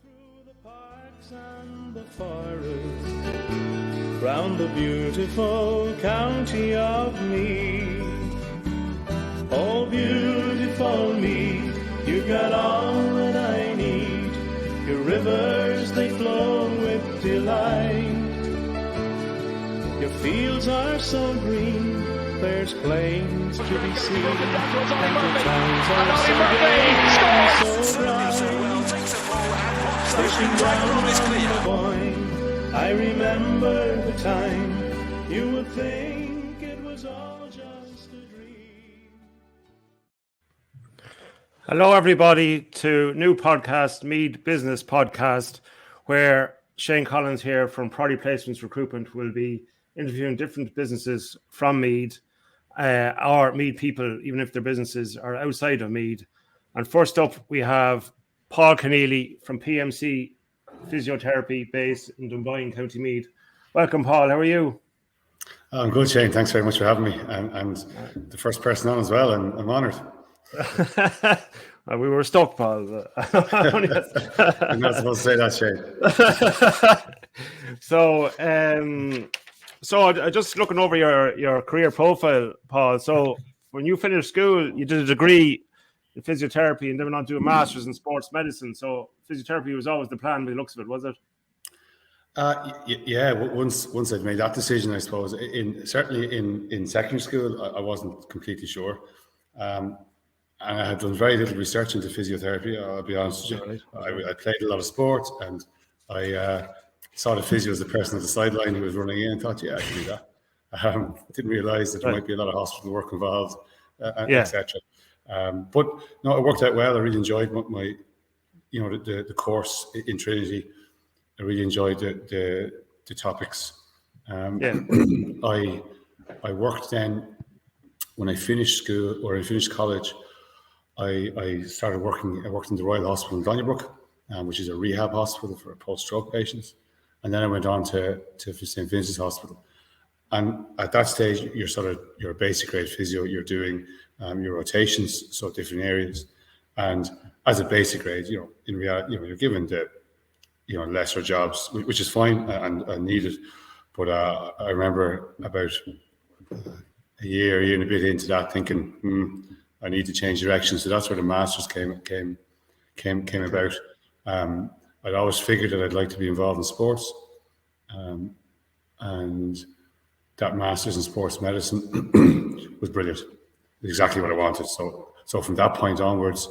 Through the parks and the forests, round the beautiful county of Meath. Oh, beautiful Meath, you've got all that I need. Your rivers, they flow with delight. Your fields are so green, there's plains to be seen. And your towns are so gay and so bright. Fishing down Dunboyne, I remember the time you would think it was all just a dream. Hello, everybody, to new podcast, Meath Business Podcast, where Shane Collins here from Priority Placements Recruitment will be interviewing different businesses from Meath, or Meath people, even if their businesses are outside of Meath. And first up, we have Paul Conneely from PMC Physiotherapy based in Dunboyne, County Meath. Welcome, Paul. How are you? I'm good, Shane. Thanks very much for having me. And the first person on as well. I'm honoured. We were stuck, Paul. I'm not supposed to say that, Shane. So I just looking over your career profile, Paul. So when you finished school, you did a degree in physiotherapy and then went on to do a master's in sports medicine. So physiotherapy was always the plan by the looks of it, was it? Yeah. Once I'd made that decision, I suppose, certainly in secondary school, I wasn't completely sure. And I had done very little research into physiotherapy, I'll be honest with you. Right. I played a lot of sport, and I saw the physio as the person at the sideline who was running in and thought, yeah, I can do that. Didn't realise that there might be a lot of hospital work involved, etc. But no, it worked out well. I really enjoyed the course in Trinity. I really enjoyed the topics. I worked then when I finished school or I finished college. I started working. I worked in the Royal Hospital in Donnybrook, which is a rehab hospital for post-stroke patients. And then I went on to St. Vincent's Hospital. And at that stage, you're a basic grade physio. You're doing your rotations, so different areas. And as a basic grade, in reality, you're given the lesser jobs, which is fine and needed. But I remember about a year and a bit into that, thinking, I need to change direction. So that's where the masters came about. I'd always figured that I'd like to be involved in sports, and that master's in sports medicine was brilliant. Exactly what I wanted. So from that point onwards,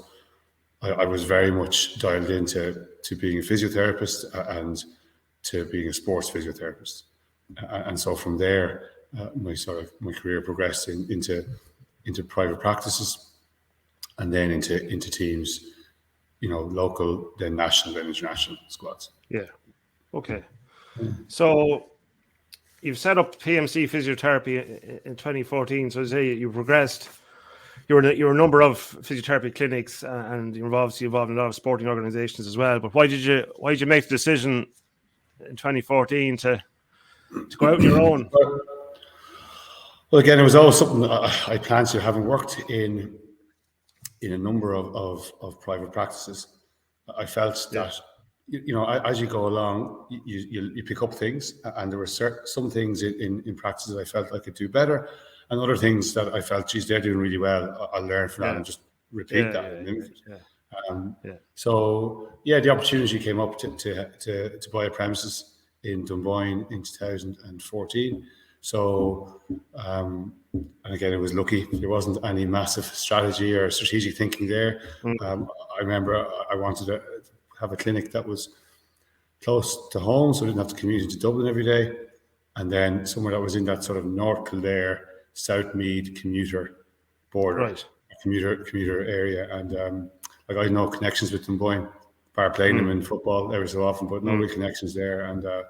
I was very much dialed into being a physiotherapist and to being a sports physiotherapist. And so from there, my career progressed into private practices, and then into teams, local, then national, then international squads. Yeah. Okay. So you've set up PMC Physiotherapy in 2014. So say you progressed. You're a number of physiotherapy clinics, and you're involved in a lot of sporting organisations as well. But why did you make the decision in 2014 to go out on your own? Well, again, it was always something that I planned to. Having worked in a number of private practices, I felt that as you go along, you pick up things, and there were some things in practices I felt I could do better, and other things that I felt, geez, they're doing really well. I'll learn from that and just repeat that. So the opportunity came up to buy a premises in Dunboyne in 2014. So, and again, it was lucky. There wasn't any massive strategy or strategic thinking there. I remember I wanted to have a clinic that was close to home, so I didn't have to commute into Dublin every day. And then somewhere that was in that sort of North Kildare, South Meath commuter border, commuter area. And I had no connections with Dunboyne, bar playing them in football every so often, but no real connections there. And the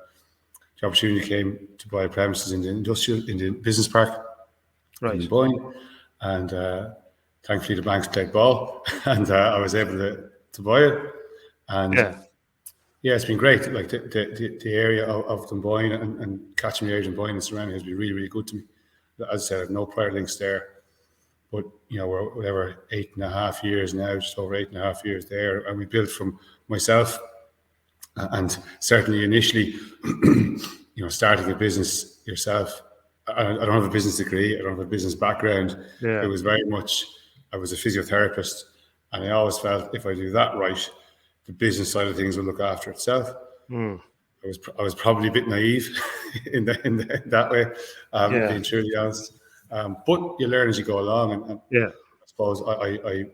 opportunity came to buy premises in the business park in Dunboyne, and thankfully the banks played ball, and I was able to buy it. And it's been great. Like the area of Dunboyne and catchment area of Dunboyne and surrounding has been really, really good to me. As I said, I have no prior links there. but we're whatever 8.5 years now, just over 8.5 years there, and we built from myself, and certainly initially, starting a business yourself. I don't have a business degree. I don't have a business background. Yeah. It was very much, I was a physiotherapist, and I always felt if I do that right, the business side of things will look after itself. I was probably a bit naive in that way, being truly honest. But you learn as you go along, and I suppose I,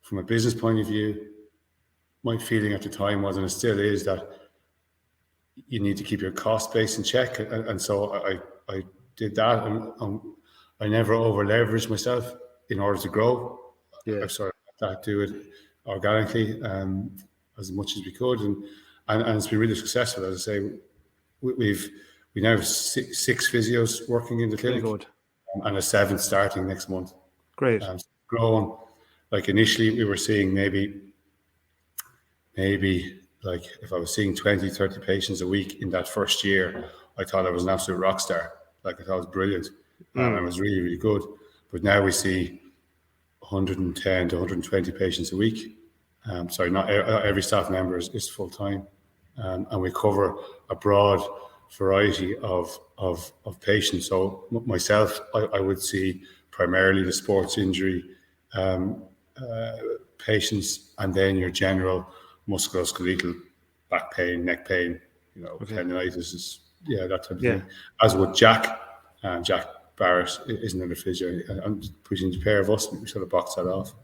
from a business point of view, my feeling at the time was, and it still is, that you need to keep your cost base in check, and so I did that, and I never over leveraged myself in order to grow. I sort of do it organically as much as we could, and it's been really successful. As I say, we now have six physios working in the clinic, and a seventh starting next month. Great. Growing. Like initially, we were seeing maybe like if I was seeing 20, 30 patients a week in that first year, I thought I was an absolute rock star. Like I thought it was brilliant, and it was really, really good. But now we see 110 to 120 patients a week. Not every staff member is full time, and we cover a broad variety of patients. So myself, I would see primarily the sports injury patients, and then your general musculoskeletal, back pain, neck pain, tendinitis, that type of thing. As would Jack Barrett is another physio, and between the pair of us, we sort of box that off.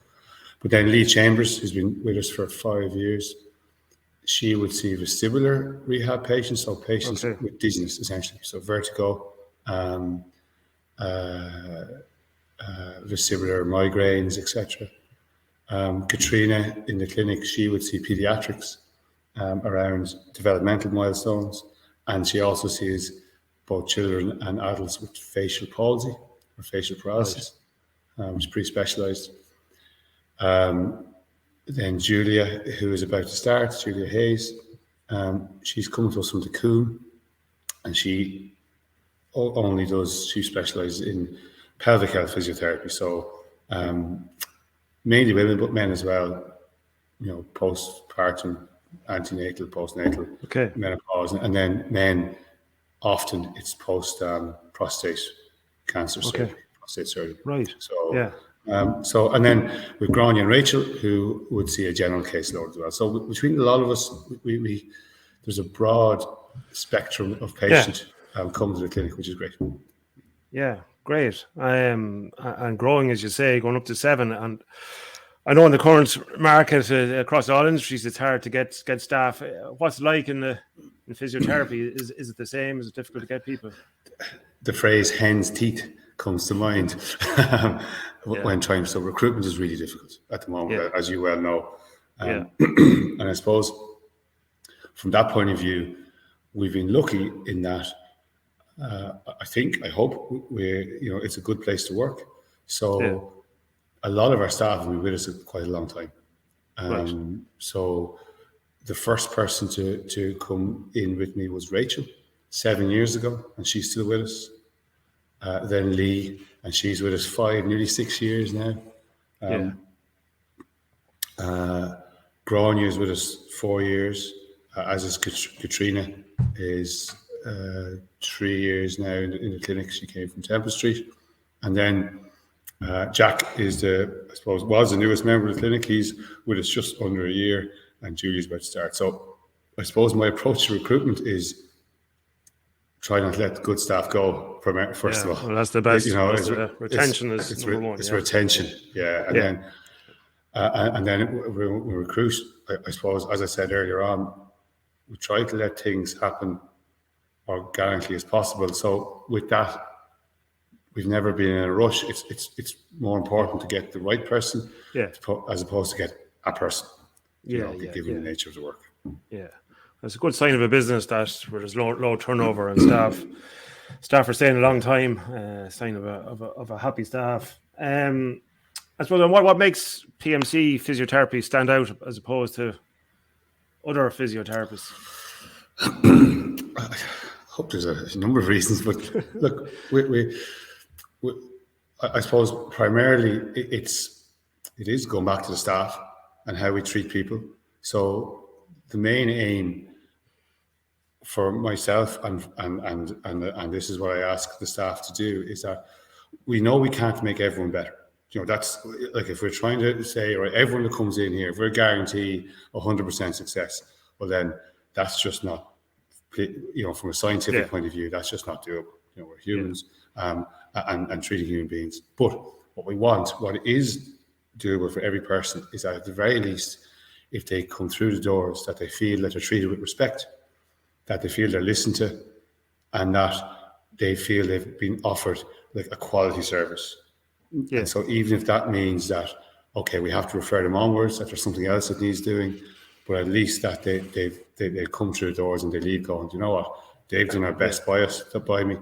But then Lee Chambers, who's been with us for 5 years, she would see vestibular rehab patients, so patients with dizziness, essentially, so vertigo, vestibular migraines, etc. Katrina in the clinic, she would see pediatrics around developmental milestones, and she also sees both children and adults with facial palsy or facial paralysis, which is pretty specialised. Then Julia, who is about to start, Julia Hayes, she's coming to us from the Coombe, and she specialises in pelvic health physiotherapy. So mainly women, but men as well, postpartum, antenatal, postnatal, menopause, and then men, often it's post prostate cancer surgery, prostate surgery. Right. So, and then with Grania and Rachel, who would see a general caseload as well. So between a lot of us, we there's a broad spectrum of patients come to the clinic, which is great. Yeah, great. And growing, as you say, going up to 7. And I know in the current market across all industries, it's hard to get staff. What's it like in physiotherapy? Is it the same? Is it difficult to get people? The phrase "hen's teeth" comes to mind when trying. So recruitment is really difficult at the moment, as you well know. And I suppose from that point of view, we've been lucky in that. I hope it's a good place to work. So a lot of our staff have been with us quite a long time. So the first person to come in with me was Rachel 7 years ago, and she's still with us. Then Lee, and she's with us nearly 6 years now. Grania is with us 4 years, as is Katrina, is 3 years now in the clinic. She came from Temple Street. And then Jack was the newest member of the clinic. He's with us just under a year, and Julie's about to start. So I suppose my approach to recruitment is try not to let good staff go first of all. Well, that's the best. Retention is number one. It's retention, and then we recruit. I suppose, as I said earlier on, we try to let things happen organically as possible. So with that, we've never been in a rush. It's more important to get the right person, as opposed to get a person. Given the nature of the work. Yeah. It's a good sign of a business that where there's low turnover and staff are staying a long time. Sign of a happy staff. I suppose what makes PMC Physiotherapy stand out as opposed to other physiotherapists? I hope there's a number of reasons, but look, I suppose primarily it is going back to the staff and how we treat people. So the main aim for myself and this is what I ask the staff to do is that we know we can't make everyone better. That's like if we're trying to say, right, everyone that comes in here, if we're guarantee 100% success, well then that's just not, from a scientific point of view, that's just not doable. We're humans and treating human beings. But what is doable for every person is that at the very least, if they come through the doors, that they feel that they're treated with respect, that they feel they're listened to, and that they feel they've been offered like a quality service. Yeah. And so even if that means that, okay, we have to refer them onwards, that there's something else that needs doing, but at least that they come through the doors and they leave going, you know what, they've done our best by me.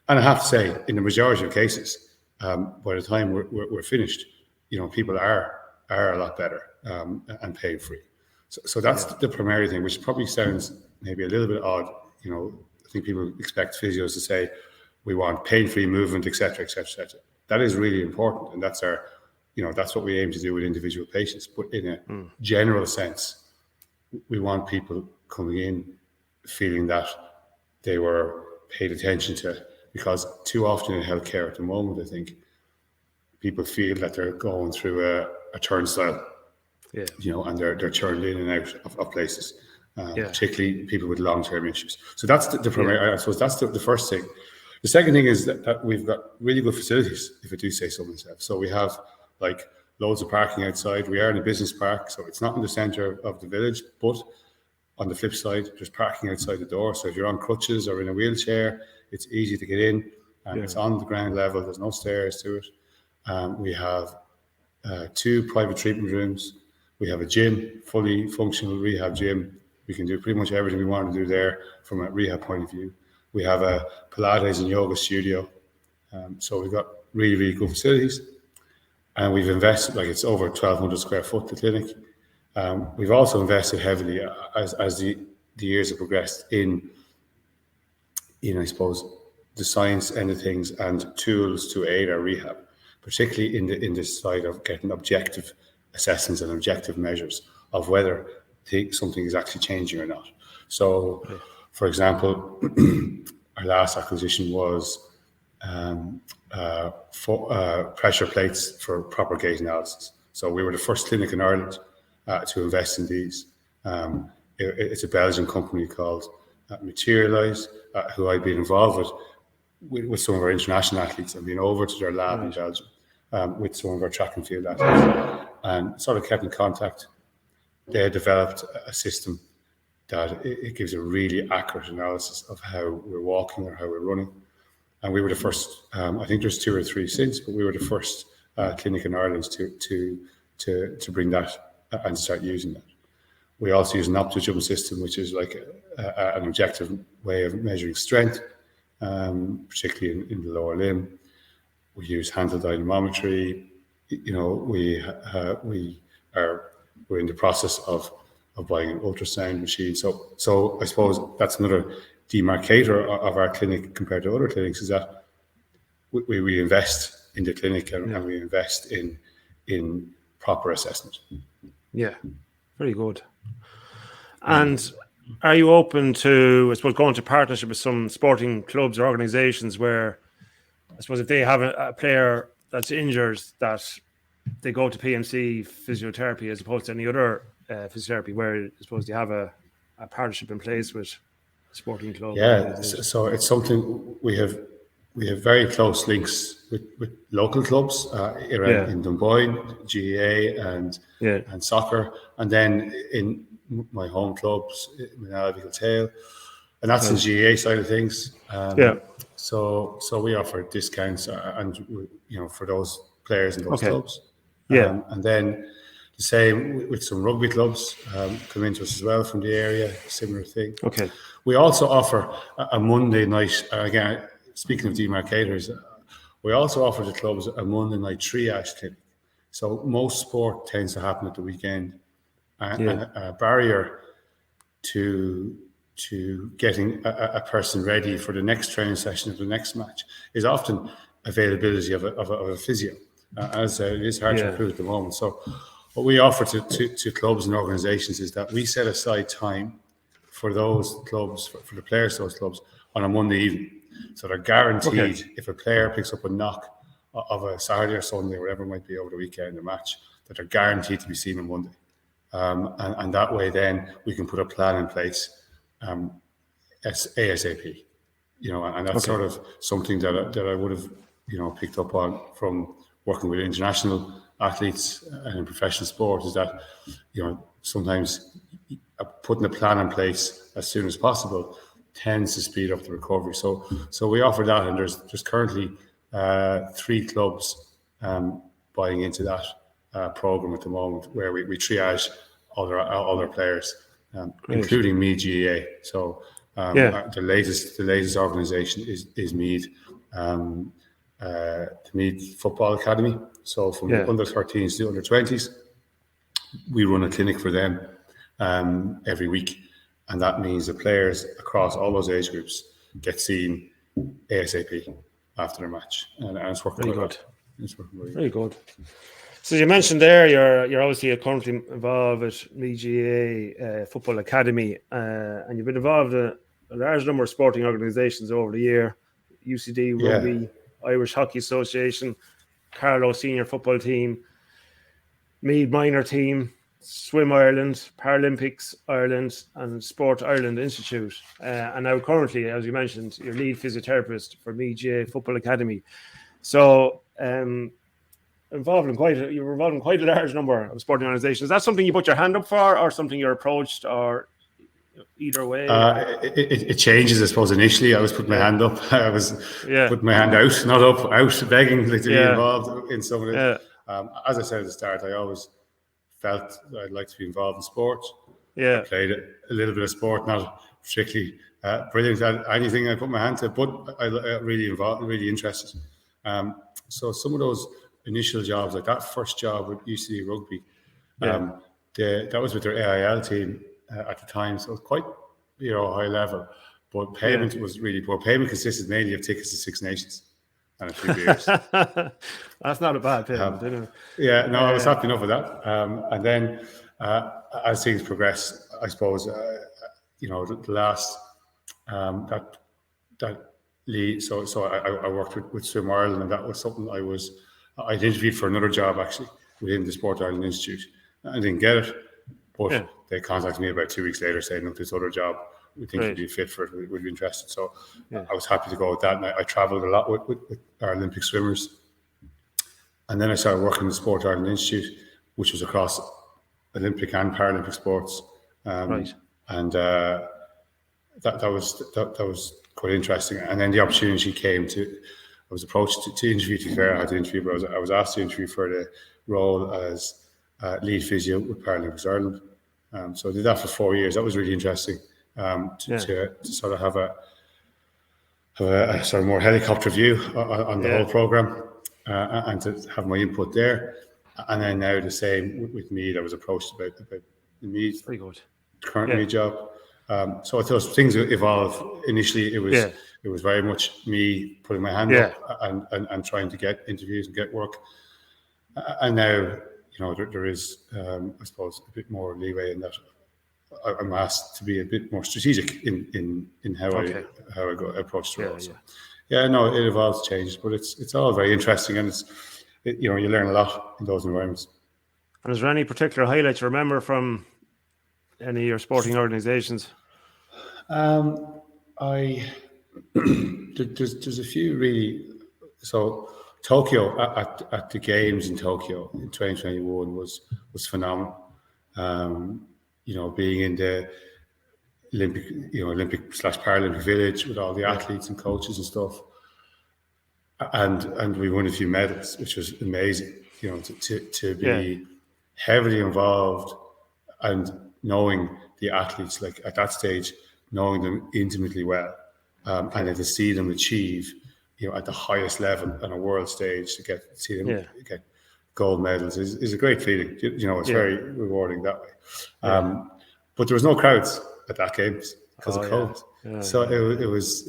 And I have to say, in the majority of cases, by the time we're finished, people are a lot better and pain free. So that's the primary thing, which probably sounds maybe a little bit odd. I think people expect physios to say, we want pain-free movement, et cetera, et cetera, et cetera. That is really important. And that's that's what we aim to do with individual patients. But in a general sense, we want people coming in feeling that they were paid attention to, because too often in healthcare at the moment, I think people feel that they're going through a turnstile, and they're churned in and out of places, particularly people with long-term issues. So that's the primary, I suppose that's the first thing. The second thing is that we've got really good facilities, if I do say so myself. So we have like loads of parking outside. We are in a business park, so it's not in the centre of the village, but on the flip side, there's parking outside the door. So if you're on crutches or in a wheelchair, it's easy to get in, and it's on the ground level. There's no stairs to it. We have 2 private treatment rooms. We have a gym, fully functional rehab gym. We can do pretty much everything we want to do there from a rehab point of view. We have a Pilates and yoga studio. So we've got really, really good facilities. And we've invested, like it's over 1,200 square foot, the clinic. We've also invested heavily as the years have progressed in, I suppose, the science end of things and tools to aid our rehab, particularly in this side of getting objective assessments and objective measures of whether something is actually changing or not. So, for example, our last acquisition was pressure plates for proper gait analysis. So we were the first clinic in Ireland to invest in these. It's a Belgian company called Materialise, who I've been involved with some of our international athletes. I've been over to their lab in Belgium with some of our track and field athletes and sort of kept in contact. They had developed a system that it gives a really accurate analysis of how we're walking or how we're running. And we were the first, I think there's 2 or 3 since, but we were the first clinic in Ireland to bring that and start using that. We also use an optojump system, which is like an objective way of measuring strength, particularly in the lower limb. We use handle dynamometry. We're in the process of buying an ultrasound machine. So I suppose that's another demarcator of our clinic compared to other clinics, is that we invest in the clinic and we invest in proper assessment. Yeah, very good. And are you open to, I suppose, going to partnership with some sporting clubs or organisations where, I suppose, if they have a player that's injured, that they go to PMC Physiotherapy as opposed to any other physiotherapy, where I suppose you have a partnership in place with a sporting club? Yeah, so it's something we have very close links with local clubs around in Dunboyne, GAA and soccer, and then in my home clubs, Meath Tail, and that's the GAA side of things. So we offer discounts and for those players in those clubs. And then the same with some rugby clubs come into us as well from the area, similar thing. Okay. We also offer a Monday night, again, speaking of demarcators, we also offer the clubs a Monday night triage clinic. So most sport tends to happen at the weekend. And a barrier to getting a person ready for the next training session of the next match is often availability of a physio. As it is hard to recruit at the moment. So what we offer to clubs and organisations is that we set aside time for those clubs, for the players of those clubs, on a Monday evening. So they're guaranteed, if a player picks up a knock of a Saturday or Sunday, whatever it might be over the weekend, a match, that they're guaranteed to be seen on Monday. And that way then we can put a plan in place ASAP. And that's sort of something that I would have, picked up on from working with international athletes and in professional sport, is that, sometimes putting a plan in place as soon as possible tends to speed up the recovery. So we offer that, and there's currently 3 clubs buying into that program at the moment, where we triage all their players, including Meath GAA. So the latest organisation is Meath, the Meath Football Academy. So from under 13s to under 20s, we run a clinic for them every week, and that means the players across all those age groups get seen ASAP after their match, and it's working very good. Very good. So you mentioned there you're obviously currently involved with Meath GAA Football Academy, and you've been involved in a large number of sporting organisations over the year: UCD Rugby, Irish Hockey Association, Carlow Senior Football Team, Meath Minor Team, Swim Ireland, Paralympics Ireland, and Sport Ireland Institute. And now currently, as you mentioned, you're lead physiotherapist for Meath GAA Football Academy. So you were involved in quite a large number of sporting organisations. Is that something you put your hand up for, or something you're approached, or either way? It changes, I suppose. Initially, I was putting my hand up. I was putting my hand out, not up, out, begging to be involved in some of it. As I said at the start, I always felt that I'd like to be involved in sport. I played a little bit of sport, not particularly brilliant at anything I put my hand to, but I really involved, really interested. So some of those initial jobs, like that first job with UCD Rugby, that was with their AIL team at the time, so it was quite high level, but payment was really poor. Payment consisted mainly of tickets to Six Nations and a few beers. That's not a bad payment, I was happy enough with that. And then as things progress, I suppose the last that lead. So I worked with Swim Ireland, and that was something I'd interviewed for another job actually within the Sport Ireland Institute. I didn't get it, but they contacted me about 2 weeks later saying, look, this other job, we think you'd be fit for it, we'd be interested. So I was happy to go with that. And I travelled a lot with our Olympic swimmers. And then I started working in the Sport Ireland Institute, which was across Olympic and Paralympic sports. And that was quite interesting. And then the opportunity came I was approached to interview. To be fair, I had to interview, but I was asked to interview for the role as lead physio with Paralympics Ireland. So I did that for 4 years. That was really interesting to sort of have a sort of more helicopter view on the whole program and to have my input there. And then now the same with Meath. I was approached about the Meath current Meath job. So I thought things evolved. Initially, it was very much me putting my hand up and trying to get interviews and get work. And now, there is, I suppose, a bit more leeway in that. I'm asked to be a bit more strategic in how I go approach the role. So, it evolves, changes, but it's all very interesting, and you learn a lot in those environments. And is there any particular highlights you remember from any of your sporting organisations? There's a few really. So Tokyo at the games in Tokyo in 2021 was phenomenal. Being in the Olympic/Paralympic village with all the athletes and coaches and stuff, and we won a few medals, which was amazing. To be heavily involved and knowing the athletes, like at that stage, knowing them intimately well, and then to see them achieve, at the highest level on a world stage, to see them get gold medals is a great feeling. It's very rewarding that way. But there was no crowds at that games. because of COVID. Yeah, So it was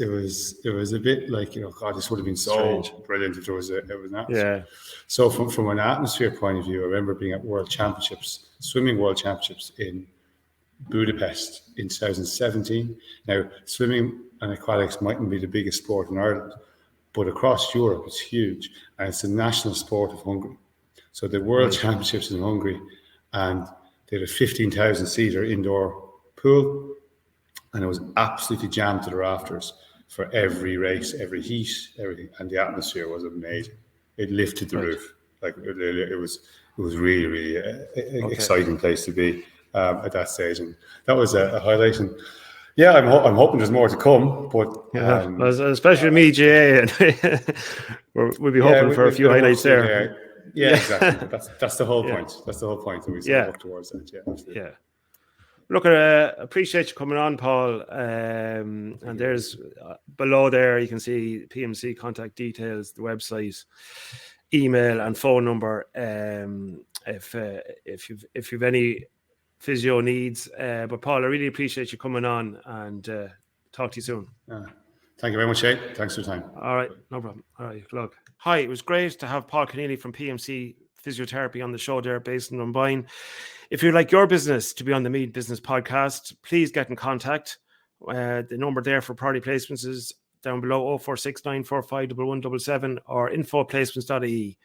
a bit like, God, this would have been so strange. brilliant if there was an atmosphere. Yeah. So from an atmosphere point of view, I remember being at swimming world championships in Budapest in 2017. Now, swimming and aquatics mightn't be the biggest sport in Ireland, but across Europe it's huge, and it's the national sport of Hungary. So the World Championships in Hungary, and they had a 15,000-seater indoor pool, and it was absolutely jammed to the rafters for every race, every heat, everything, and the atmosphere was amazing. It lifted the roof. Like it was really, really exciting place to be at that stage, and that was a highlight. And yeah, I'm hoping there's more to come, but especially me, GA, and we'll be hoping for a few highlights there. Yeah, exactly. But that's the whole point. That's the whole point, and we sort of work towards that. Yeah, absolutely. Yeah. Look, I appreciate you coming on, Paul. And there's below there you can see PMC contact details, the website, email, and phone number. If you've any physio needs, but Paul, I really appreciate you coming on, and talk to you soon. Thank you very much, Shane. Thanks for your time. All right, no problem. All right, good luck. Hi, it was great to have Paul Conneely from PMC Physiotherapy on the show there, based in Dunboyne. If you'd like your business to be on the Meath Business Podcast, please get in contact. The number there for priority placements is down below, 0469451177 or info@placements.ie,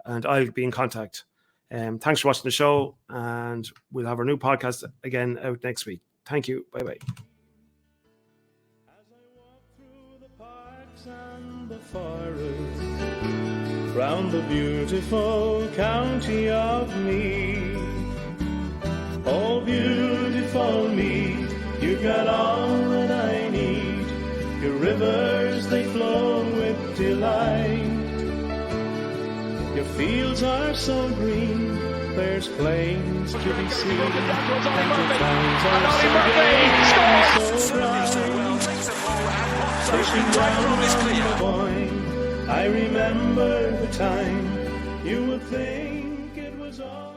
and I'll be in contact. Thanks for watching the show, and we'll have our new podcast again out next week. Thank you. Bye-bye. As I walk through the parks and the forests, round the beautiful county of Meath, oh beautiful Meath, you've got all that I need. Your rivers, they flow with delight. Your fields are so green, there's plains to be seen, and your towns are so gay and so bright. Pushing down Dunboyne, I remember the time you would think it was all